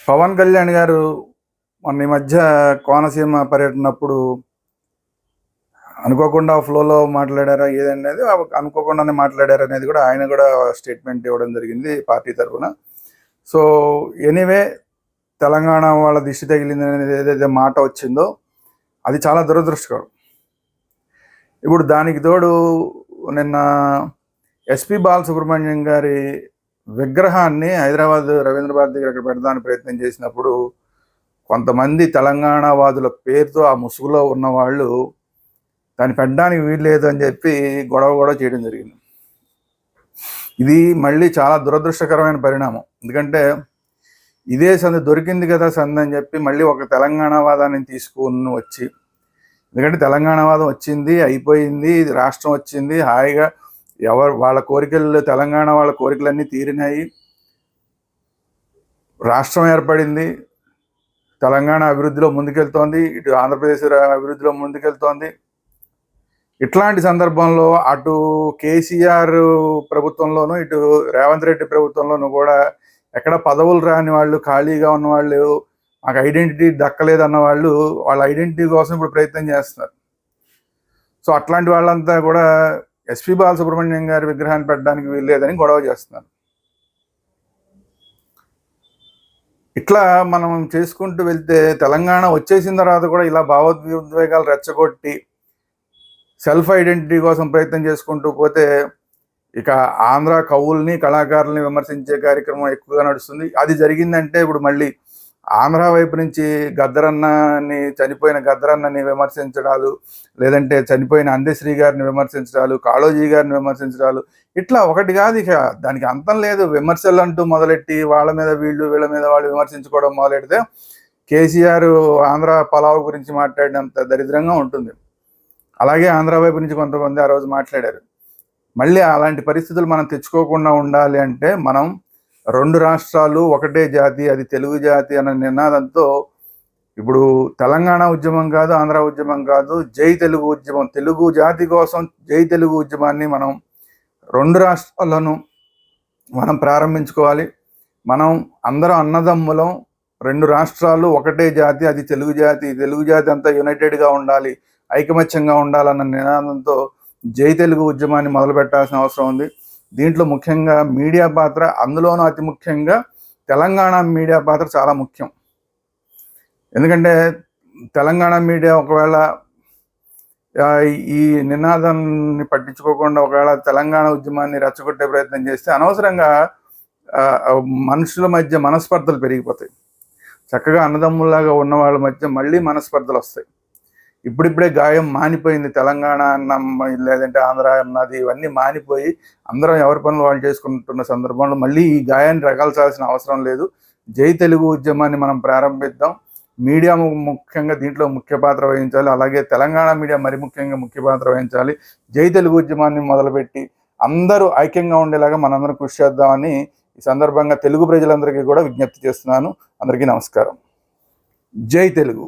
పవన్ కళ్యాణ్ గారు మొన్న ఈ మధ్య కోనసీమ పర్యటనప్పుడు అనుకోకుండా ఫ్లోలో మాట్లాడారా ఏదనేది అనుకోకుండానే మాట్లాడారు అనేది కూడా ఆయన కూడా స్టేట్మెంట్ ఇవ్వడం జరిగింది పార్టీ తరఫున. సో ఎనీవే తెలంగాణ వాళ్ళ దిష్టి తగిలింది అనేది ఏదైతే మాట వచ్చిందో అది చాలా దురదృష్టకరం. ఇప్పుడు దానికి తోడు నిన్న ఎస్పి బాలసుబ్రహ్మణ్యం గారి విగ్రహాన్ని హైదరాబాద్ రవీంద్ర భారతి దగ్గర అక్కడ పెడదానికి ప్రయత్నం చేసినప్పుడు కొంతమంది తెలంగాణ వాదుల పేరుతో ఆ ముసుగులో ఉన్న వాళ్ళు దాన్ని పెట్టడానికి వీల్లేదు అని చెప్పి గొడవ చేయడం జరిగింది. ఇది మళ్ళీ చాలా దురదృష్టకరమైన పరిణామం. ఎందుకంటే ఇదే సంది దొరికింది కదా సంది అని చెప్పి మళ్ళీ ఒక తెలంగాణ వాదాన్ని తీసుకుని వచ్చి, ఎందుకంటే తెలంగాణ వాదం వచ్చింది, అయిపోయింది, ఇది రాష్ట్రం వచ్చింది, హాయిగా వాళ్ళ కోరికలు, తెలంగాణ వాళ్ళ కోరికలన్నీ తీరినాయి, రాష్ట్రం ఏర్పడింది, తెలంగాణ అభివృద్ధిలో ముందుకెళ్తోంది, ఇటు ఆంధ్రప్రదేశ్ అభివృద్ధిలో ముందుకెళ్తోంది. ఇట్లాంటి సందర్భంలో అటు కేసీఆర్ ప్రభుత్వంలోనూ ఇటు రేవంత్ రెడ్డి ప్రభుత్వంలోనూ కూడా ఎక్కడ పదవులు రాని వాళ్ళు, ఖాళీగా ఉన్న వాళ్ళు, మాకు ఐడెంటిటీ దక్కలేదన్న వాళ్ళు వాళ్ళ ఐడెంటిటీ కోసం ఇప్పుడు ప్రయత్నం చేస్తున్నారు. సో అట్లాంటి వాళ్ళంతా కూడా ఎస్పి బాలసుబ్రహ్మణ్యం గారి విగ్రహాన్ని పెట్టడానికి వీల్లేదని గొడవ చేస్తున్నారు. ఇట్లా మనం చేసుకుంటూ వెళ్తే తెలంగాణ వచ్చేసిన తర్వాత కూడా ఇలా భావోద్వేగాలు రెచ్చగొట్టి సెల్ఫ్ ఐడెంటిటీ కోసం ప్రయత్నం చేసుకుంటూ పోతే ఇక ఆంధ్ర కవుల్ని, కళాకారుల్ని విమర్శించే కార్యక్రమం ఎక్కువగా నడుస్తుంది. అది జరిగిందంటే ఇప్పుడు మళ్ళీ ఆంధ్ర వైపు నుంచి చనిపోయిన గద్దరన్నని విమర్శించడాలు, లేదంటే చనిపోయిన అందశ్రీ గారిని విమర్శించడాలు, కాళోజీ గారిని విమర్శించడాలు, ఇట్లా ఒకటి కాదు, ఇక దానికి అంతం లేదు. విమర్శలు అంటూ మొదలెట్టి వాళ్ళ మీద వీళ్ళు, వీళ్ళ మీద వాళ్ళు విమర్శించుకోవడం మొదలెడితే కేసీఆర్ ఆంధ్ర పలావ్ గురించి మాట్లాడినంత దరిద్రంగా ఉంటుంది. అలాగే ఆంధ్ర వైపు నుంచి కొంతమంది ఆ రోజు మాట్లాడారు. మళ్ళీ అలాంటి పరిస్థితులు మనం తెచ్చుకోకుండా ఉండాలి అంటే మనం 2 రాష్ట్రాలు ఒకటే జాతి, అది తెలుగు జాతి అన్న నినాదంతో ఇప్పుడు తెలంగాణ ఉద్యమం కాదు, ఆంధ్ర ఉద్యమం కాదు, జై తెలుగు ఉద్యమం, తెలుగు జాతి కోసం జై తెలుగు ఉద్యమాన్ని మనం 2 రాష్ట్రాల్లోనూ మనం ప్రారంభించుకోవాలి. మనం అందరం అన్నదమ్ములం, 2 రాష్ట్రాలు ఒకటే జాతి, అది తెలుగు జాతి, తెలుగు జాతి అంతా యునైటెడ్గా ఉండాలి, ఐకమత్యంగా ఉండాలన్న నినాదంతో జై తెలుగు ఉద్యమాన్ని మొదలు పెట్టాల్సిన అవసరం ఉంది. దీంట్లో ముఖ్యంగా మీడియా పాత్ర, అందులోనూ అతి ముఖ్యంగా తెలంగాణ మీడియా పాత్ర చాలా ముఖ్యం. ఎందుకంటే తెలంగాణ మీడియా ఒకవేళ ఈ నినాదాన్ని పట్టించుకోకుండా ఒకవేళ తెలంగాణ ఉద్యమాన్ని రెచ్చగొట్టే ప్రయత్నం చేస్తే అనవసరంగా మనుషుల మధ్య మనస్పర్ధలు పెరిగిపోతాయి. చక్కగా అన్నదమ్ముల్లాగా ఉన్న వాళ్ళ మధ్య మళ్ళీ మనస్పర్ధలు వస్తాయి. ఇప్పుడిప్పుడే గాయం మానిపోయింది. తెలంగాణ అన్న లేదంటే ఆంధ్ర అన్నది ఇవన్నీ మానిపోయి అందరం ఎవరి పనులు వాళ్ళు చేసుకుంటున్న సందర్భంలో మళ్ళీ ఈ గాయాన్ని రగల్చాల్సిన అవసరం లేదు. జై తెలుగు ఉద్యమాన్ని మనం ప్రారంభిద్దాం. మీడియా ముఖ్యంగా దీంట్లో ముఖ్య పాత్ర వహించాలి. అలాగే తెలంగాణ మీడియా మరి ముఖ్యంగా ముఖ్య పాత్ర వహించాలి. జై తెలుగు ఉద్యమాన్ని మొదలుపెట్టి అందరూ ఐక్యంగా ఉండేలాగా మనందరం కృషి చేద్దామని ఈ సందర్భంగా తెలుగు ప్రజలందరికీ కూడా విజ్ఞప్తి చేస్తున్నాను. అందరికీ నమస్కారం. జై తెలుగు.